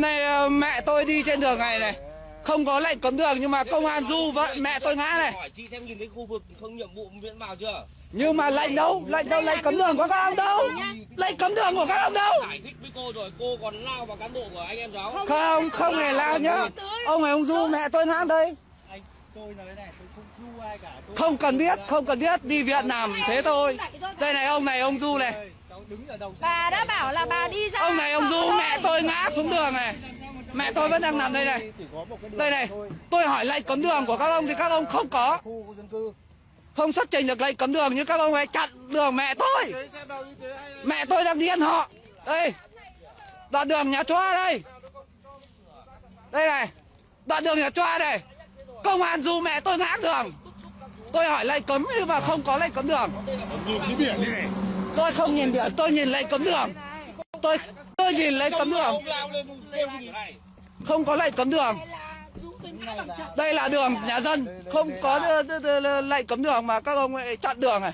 nay mẹ tôi đi trên đường này này, không có lệnh cấm đường nhưng mà công an du vậy mẹ tôi ngã này. Hỏi chị xem nhìn thấy khu vực không nhiệm vụ miễn vào chưa? Nhưng mà lệnh đâu, lệnh cấm đường của các ông đâu? Lệnh cấm đường của các ông đâu? Giải thích với cô rồi, cô còn lao vào cán bộ của anh em cháu. Không hề lao nhá. Ông này ông du mẹ tôi ngã đây. Tôi nói này, tôi không du ai cả. Không cần biết, đi viện nằm thế thôi. Đây này ông du này. Bà đã bảo là bà đi ra. Ông này ông du mẹ tôi ngã xuống đường này. Mẹ tôi vẫn đang nằm đây này. Đây này, tôi hỏi lệnh cấm đường của các ông thì các ông không có. Không xuất trình được lệnh cấm đường nhưng các ông ấy chặn đường mẹ tôi. Mẹ tôi đang đi ăn họ. Đây, đoạn đường nhà Choa đây. Đây này, đoạn đường nhà Choa đây. Công an du mẹ tôi ngã đường. Tôi hỏi lệnh cấm nhưng mà không có lệnh cấm đường. Nhìn cái biển đi này. Tôi không nhìn biển, tôi nhìn lệnh cấm đường. Tôi nhìn lệnh cấm đường. Không có lệnh cấm đường. Đây là đường nhà dân, không có lệnh cấm đường mà các ông ấy chặn đường này.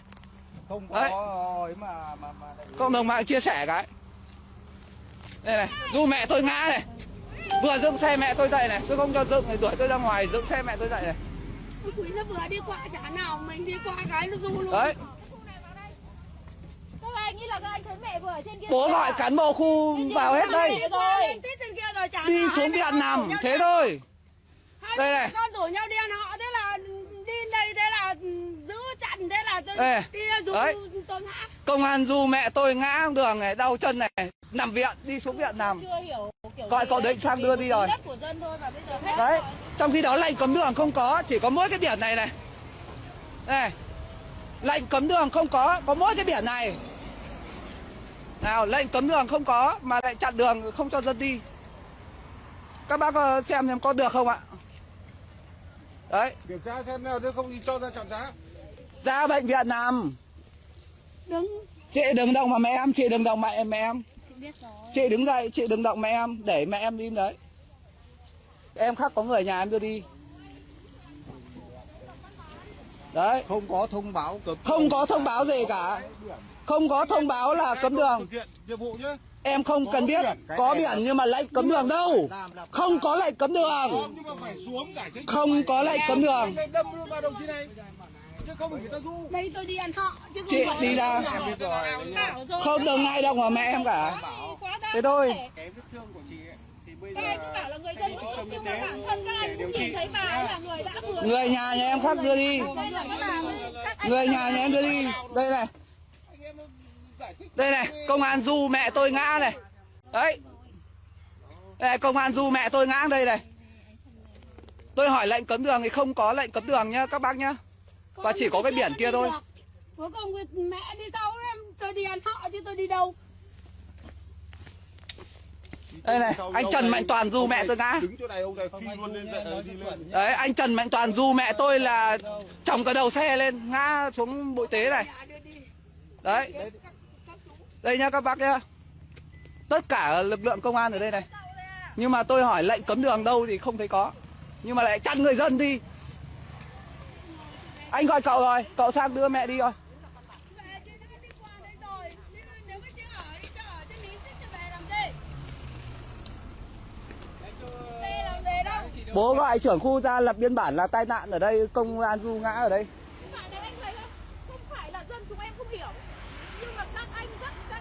Không có ấy mà cộng đồng mạng chia sẻ cái. Đây này, du mẹ tôi ngã này. Vừa dựng xe mẹ tôi dậy này, tôi không cho dựng thì đuổi tôi ra ngoài dựng xe mẹ tôi dậy này. Quý nó vừa đi qua chả nào mình đi qua cái nó du luôn. Đấy. Các anh nghĩ là các anh thấy mẹ vừa ở trên kia. Bố gọi cán bộ khu vào hết đây. Đi xuống viện nằm thế thôi. Đây này. Con rủ nhau đi ăn họ, thế là đi đây, thế là giữ chặn, thế là tôi đi du tôi ngã. Công an du mẹ tôi ngã đường này, đau chân này, nằm viện, đi xuống viện nằm. Chưa hiểu kiểu gọi cậu Định sang đưa đi rồi. của dân thôi mà bây giờ hết đấy, rồi. trong khi đó lệnh cấm đường không có, chỉ có mỗi cái biển này này. Đây, lệnh cấm đường không có mỗi cái biển này. Nào, lệnh cấm đường không có mà lại chặn đường không cho dân đi. Các bác xem có được không ạ? Đấy. Kiểm tra xem nào, chứ không thì cho ra trạm giá. Ra bệnh viện nằm. Đứng. Chị đừng động vào mẹ em, chị đừng động mẹ em. Biết rồi. Chị đứng dậy, chị đừng động mẹ em, để mẹ em đi đấy. Em khác có người nhà em đưa đi. Đấy. Không có thông báo cấm. Không có thông báo gì cả. Không có thông báo là cấm đường. Thực hiện nhiệm vụ nhé. Em không cần biết, có biển nhưng mà lệnh cấm đường đâu. Không có lệnh cấm đường. Nhưng mà phải xuống giải thích. Không có lệnh cấm đường. Đâm vào đồng chí này. Chứ không phải người ta du. Đây tôi đi ăn họ chứ chị đi ra. Không đừng ai động vào mẹ em cả. Thế thôi. Cái vết thương của chị ấy thì bây giờ các anh cứ bảo là người dân bức xúc nhưng mà bản thân các anh cũng nhìn thấy bà ấy là người đã vừa. Người nhà em khác đưa đi. Người nhà em đưa đi. Đây này. Đây này, công an du mẹ tôi ngã này. Đấy. Đây, công an du mẹ tôi ngã đây này. Tôi hỏi lệnh cấm đường thì không có lệnh cấm đường nhá các bác nhá. Và chỉ có cái biển kia thôi. Cuối cùng mẹ đi sau em, tôi đi ăn họ chứ tôi đi đâu. Đây này, anh Trần Mạnh Toàn du mẹ tôi ngã. Đứng chỗ này ông này phi luôn lên đi lên. Đấy, anh Trần Mạnh Toàn du mẹ tôi là chồng cả đầu xe lên ngã xuống bụi tế này. Đấy. Đây nha các bác nhá. Tất cả lực lượng công an ở đây này. Nhưng mà tôi hỏi lệnh cấm đường đâu thì không thấy có. Nhưng mà lại chặn người dân đi. Anh gọi cậu rồi, cậu sang đưa mẹ đi rồi. Bố gọi trưởng khu ra lập biên bản là tai nạn ở đây, công an du ngã ở đây.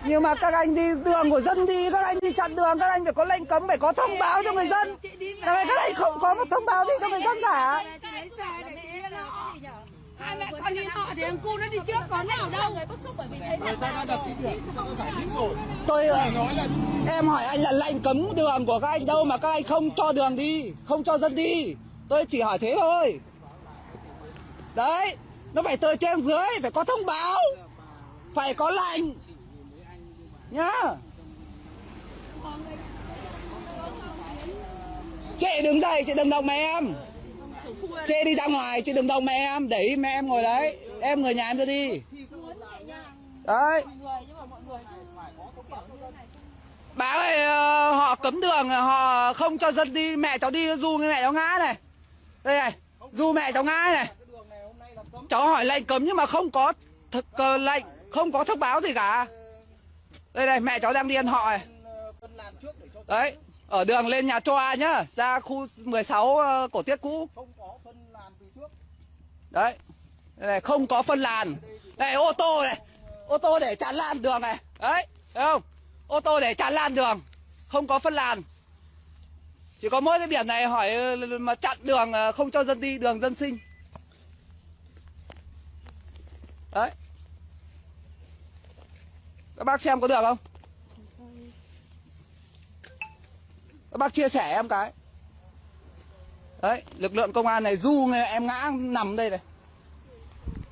Nhưng mà các anh đi đường của dân đi, các anh đi chặn đường, các anh phải có lệnh cấm, phải có thông báo cho người dân. Các anh không có một thông báo gì cho người dân cả. Hai mẹ con đi họ thì thằng cu nó đi trước, có nào đâu. Người ta đã đặt cái biển, người ta đã giải thích rồi. Em hỏi anh là lệnh cấm đường của các anh đâu mà các anh không cho đường đi, không cho dân đi. Tôi chỉ hỏi thế thôi. Đấy, nó phải từ trên dưới, phải có thông báo, phải có lệnh nhá. Chị đứng dậy, chị đừng động mẹ em. Chị đi ra ngoài, chị đừng động mẹ em, để mẹ em ngồi đấy. Em người nhà em đưa đi. Đấy. Bà ơi, họ cấm đường, họ không cho dân đi, mẹ cháu đi du mẹ cháu ngã này. Đây này, du mẹ cháu ngã này. Cháu hỏi lệnh cấm nhưng mà không có lệnh, không có thông báo gì cả. Đây này, mẹ cháu đang đi ăn họ này. Đấy, Ở đường lên nhà Choa nhá, ra khu 16 Cổ Tiết cũ. Không có phân làn từ trước. Đấy. Đây này, không có phân làn. Đây ô tô này. Ô tô để chắn làn đường này. Đấy, thấy không? Ô tô để chắn làn đường, không có phân làn. Chỉ có mỗi cái biển này hỏi mà chặn đường không cho dân đi, đường dân sinh. Đấy. Các bác xem có được không? Các bác chia sẻ em cái. Đấy, lực lượng công an này du em ngã nằm đây này.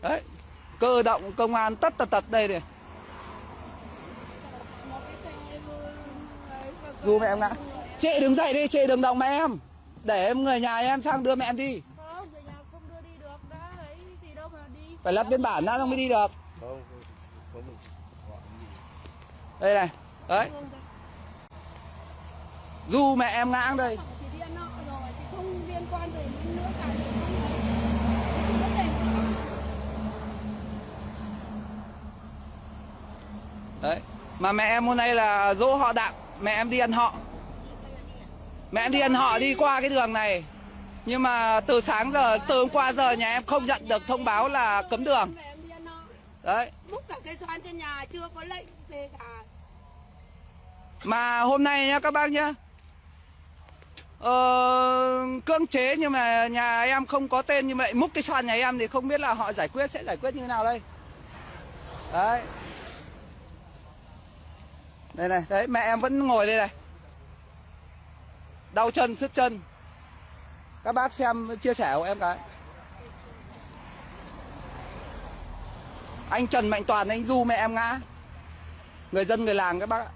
Đấy, cơ động công an tất đây này. Du mẹ em ngã. Chị đứng dậy đi, chị đừng động mẹ em. Để em người nhà em sang đưa mẹ em đi. Không, người nhà không đưa đi được, đã ấy gì đâu mà đi. Phải lập biên bản đã không mới đi được. Đây này, đấy. Du mẹ em ngã đây. Thì đi ăn nọ rồi, thì không liên quan gì đến nữa cả. Đấy, mà mẹ em hôm nay là dỗ họ Đặng, mẹ em đi ăn họ. Mẹ em đi ăn họ đi qua cái đường này. Nhưng mà từ sáng giờ, từ hôm qua giờ nhà em không nhận được thông báo là cấm đường. Đấy. Múc cả cây xoan trên nhà chưa có lệnh gì cả. Mà hôm nay nhá các bác nhá, cưỡng chế nhưng mà nhà em không có tên, nhưng mà lại múc cái xoan nhà em thì không biết là họ sẽ giải quyết như thế nào đây. Đấy. Đây này, đấy mẹ em vẫn ngồi đây này. Đau chân, sứt chân. Các bác xem chia sẻ của em cái. Anh Trần Mạnh Toàn anh du mẹ em ngã. Người dân người làng các bác ạ.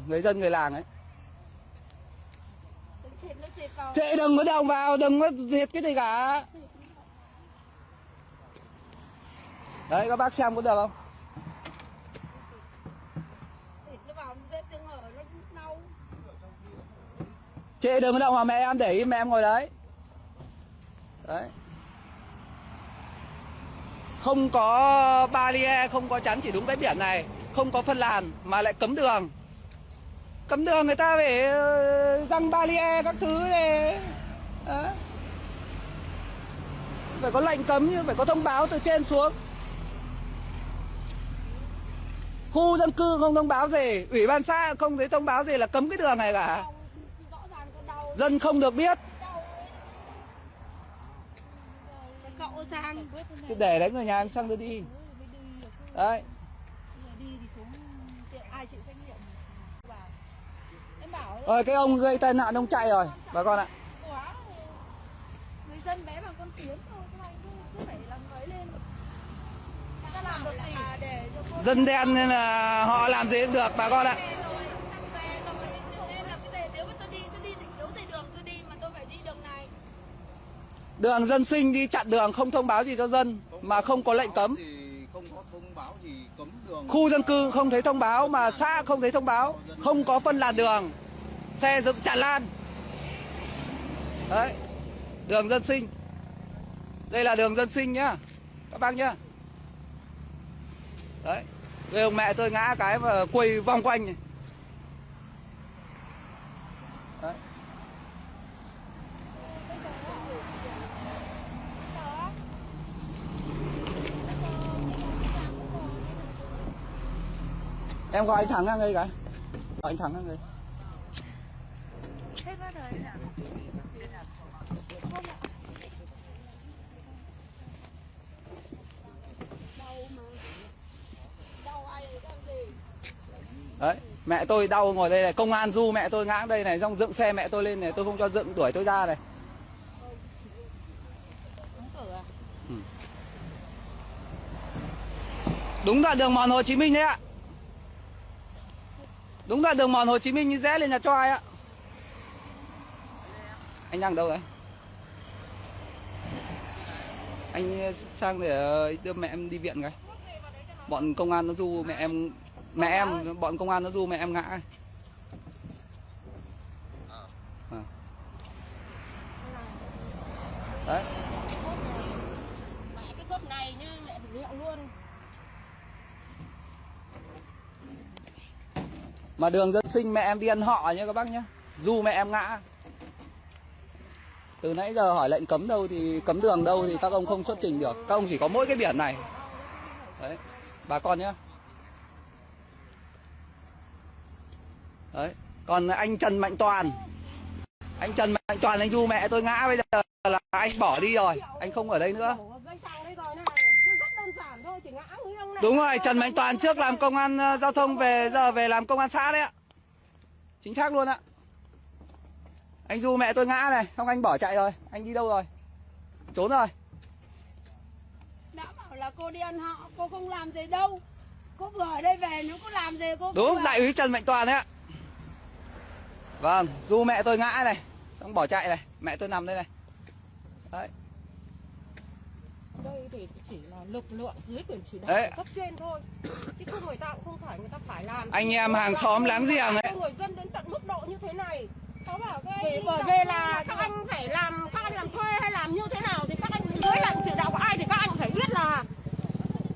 Người dân người làng ấy. Chị đừng có đồng vào, đừng có diệt cái gì cả. Đấy các bác xem có được không? Chị đừng có động vào mẹ em, để ý mẹ em ngồi đấy. Đấy. Không có barrier, không có chắn, chỉ đúng cái biển này. Không có phân làn mà lại cấm đường. Cấm đường người ta phải răng barrier các thứ này. Đấy. Phải có lệnh cấm, nhưng phải có thông báo từ trên xuống. Khu dân cư không thông báo gì, ủy ban xã không thấy thông báo gì là cấm cái đường này cả. Dân không được biết. Để đấy người nhà em sang đưa đi. Đấy. Rồi cái ông gây tai nạn ông chạy rồi bà con ạ. Người dân bé bằng con kiến thôi, các anh cứ phải làm ấy lên. Ta làm được gì để cho dân đen nên là họ làm gì cũng được bà con ạ. Đường dân sinh đi chặn đường không thông báo gì cho dân, mà không có lệnh cấm. Không có thông báo gì cấm đường. Khu dân cư không thấy thông báo, mà xã không thấy thông báo. Không có phân làn đường, xe dựng tràn lan. Đấy, đường dân sinh. Đây là đường dân sinh nhá các bác nhá. Đấy, đây ông mẹ tôi ngã cái và quay vòng quanh này. Đấy. Em gọi anh Thắng ra đây cái. Gọi anh Thắng ra đây. Đấy, mẹ tôi đau ngồi đây này, công an du mẹ tôi ngã đây này, xong dựng xe mẹ tôi lên này, tôi không cho dựng, đuổi tôi ra này. Đúng đoạn đường mòn Hồ Chí Minh đấy ạ. Đúng đoạn đường mòn Hồ Chí Minh như rẽ lên nhà cho ai ạ. Anh đang đâu đấy? Anh sang để đưa mẹ em đi viện cái. Bọn công an nó du mẹ em, bọn công an nó du mẹ em ngã ấy. Đấy. Mẹ cái cốp này nhá, mẹ phải liệu luôn. Mà đường dân sinh mẹ em đi ăn họ nhé các bác nhé. Du mẹ em ngã. Từ nãy giờ hỏi lệnh cấm đâu thì cấm đường đâu thì các ông không xuất trình được. Các ông chỉ có mỗi cái biển này. Đấy, bà con nhé. Đấy, còn anh Trần Mạnh Toàn. Anh Trần Mạnh Toàn anh du mẹ tôi ngã, bây giờ là anh bỏ đi rồi, anh không ở đây nữa. Đúng rồi, Trần Mạnh Toàn trước làm công an giao thông, về giờ về làm công an xã đấy ạ. Chính xác luôn ạ. Anh du mẹ tôi ngã này, xong anh bỏ chạy rồi. Anh đi đâu rồi? Trốn rồi. Đã bảo là cô đi ăn họ, cô không làm gì đâu. Cô vừa ở đây về nếu cô làm gì cô. Đúng, đại úy Trần Mạnh Toàn đấy ạ. Vâng, du mẹ tôi ngã này, xong bỏ chạy này, mẹ tôi nằm đây này. Đấy. Đây thì chỉ là lực lượng dưới quyền chỉ đạo cấp trên thôi. Chứ không, người ta cũng không phải, người ta phải làm. Anh em hàng xóm láng giềng ấy. Người dân đến tận mức độ như thế này. Bởi vì là các anh phải làm, các anh làm thuê hay làm như thế nào thì các anh dưới lệnh chỉ đạo của ai thì các anh phải biết là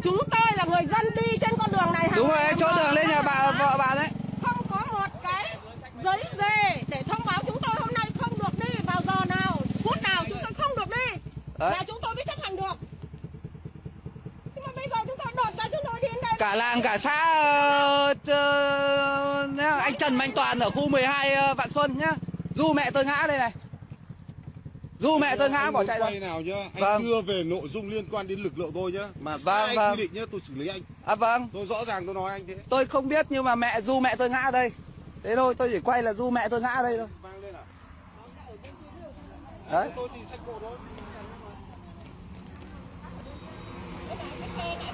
chúng tôi là người dân đi trên con đường này. Đúng rồi, chỗ đường lên nhà bà vợ bà đấy. Không có một cái giấy dề để thông báo chúng tôi hôm nay không được đi vào giờ nào, phút nào chúng tôi không được đi. Đấy. Là chúng tôi mới chấp hành được. Nhưng mà bây giờ chúng tôi đột ra chúng tôi đi đến đây. Cả làng cả xã anh Trần Mạnh Toàn ở khu 12 Vạn Xuân nhá. Du mẹ tôi ngã đây này. Du mẹ tôi ngã bỏ chạy rồi. Nào nhá, anh vâng. đưa về nội dung liên quan đến lực lượng tôi nhá, mà vâng, sai vâng. quy định nhá, tôi xử lý anh. À vâng. Tôi rõ ràng tôi nói anh thế. Tôi không biết nhưng mà du mẹ tôi ngã ở đây. Thế thôi, tôi chỉ quay là du mẹ tôi ngã ở đây thôi. Vang lên à? Đấy. Tôi thì sách bộ thôi.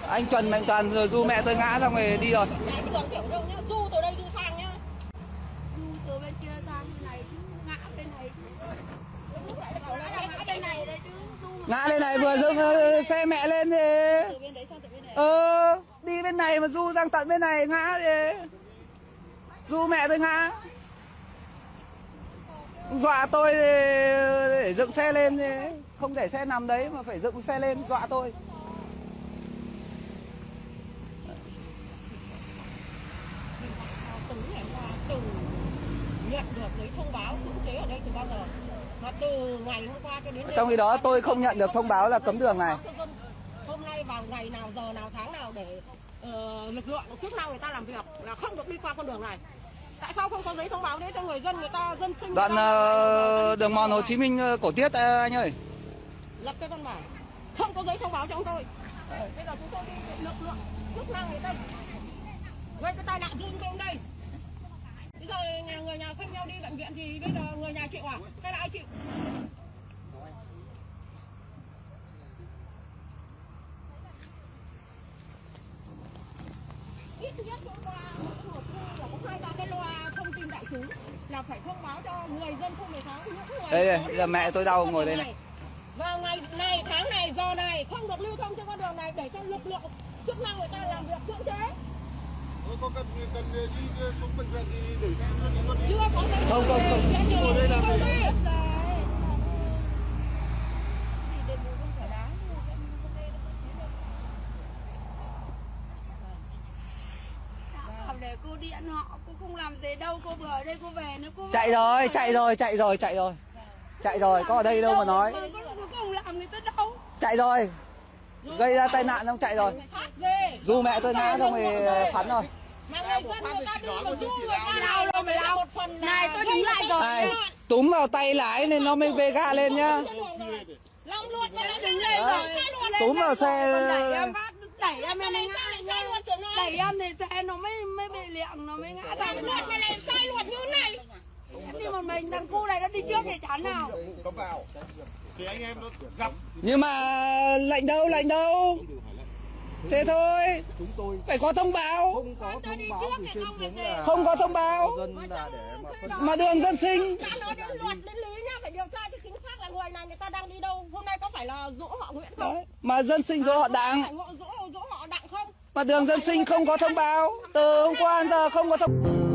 Anh Trần Mạnh Toàn rồi du mẹ tôi ngã xong rồi đi rồi. Du từ đây du sang nhá. Du từ bên kia sang bên này chứ ngã bên này. Ngã bên này đấy chứ. Ngã bên này vừa dừng xe mẹ lên thì. Từ bên đấy sang tận bên này. Đi bên này mà du sang tận bên này ngã thì. Du mẹ tôi ngã. Dọa tôi để dựng xe lên thì không để xe nằm đấy mà phải dựng xe lên dọa tôi. Từ nhận được giấy thông báo cưỡng chế ở đây từ bao giờ? Mà từ ngày hôm qua cho đến trong khi đó tôi không nhận được thông báo là cấm đường này. Hôm nay vào ngày nào, giờ nào, tháng nào để lực lượng chức năng người ta làm việc là không được đi qua con đường này. Tại sao không có giấy thông báo đấy cho người dân, người ta dân sinh? Đoạn đường mòn Hồ Chí Minh Cổ Tiết anh ơi. Lập cái văn bản không có giấy thông báo cho chúng tôi. Bây giờ chúng tôi đi lực lượng chức năng người ta gây cái tai nạn thương bên đây. Bây giờ người nhà không nhau đi bệnh viện thì bây giờ người nhà chịu à? Hay là ai chịu? Ít nhất chúng ta một khu là có 2-3 cái loa thông tin đại chúng là phải thông báo cho người dân khu 16 những người. Đây bây giờ mẹ tôi đau ngồi đây này. Vào ngày này, tháng này, giờ này không được lưu thông trên con đường này để cho lực lượng chức năng người ta làm việc cưỡng chế. Có cần đi xuống bệnh viện thì để xe đi luôn đi. Chưa có giấy. Không. Ngồi đây làm gì? Để cô đi ăn họ, cô không làm gì đâu, cô vừa ở đây cô về nữa cô. Chạy rồi, có ở đây đâu mà nói. Cô không làm người ta đâu. Chạy rồi. Gây ra tai nạn xong chạy rồi. Du mẹ tôi ngã xong rồi phắn rồi. Mà người dân người ta đi mà du người ta nào là phải là một phần. Này tôi đứng lại rồi. Này, túm vào tay lái nên nó mới vê ga lên nhá. Long luôn mà nó đứng lên rồi. Túm vào xe. Đẩy em mới ngã. Đẩy em thì xe nó mới bị liệng, nó mới ngã ra. Mày làm sai luật như thế này. Em đi một mình, thằng cu này nó đi trước thì chán nào. Cấm vào. Thì anh em nó gặp. Nhưng mà lệnh đâu. Thế thôi. Phải có thông báo. Không có thông báo. Mà đường dân sinh. Ta nói đến luật, đến lý nhá, phải điều tra cho chính xác là người này người ta đang đi đâu. Hôm nay có phải là dỗ họ Nguyễn không? Đấy. Mà dân sinh dỗ họ Đặng. Phải dỗ họ Đặng không? Mà đường dân sinh không có thông báo. Từ hôm qua đến giờ không có thông báo.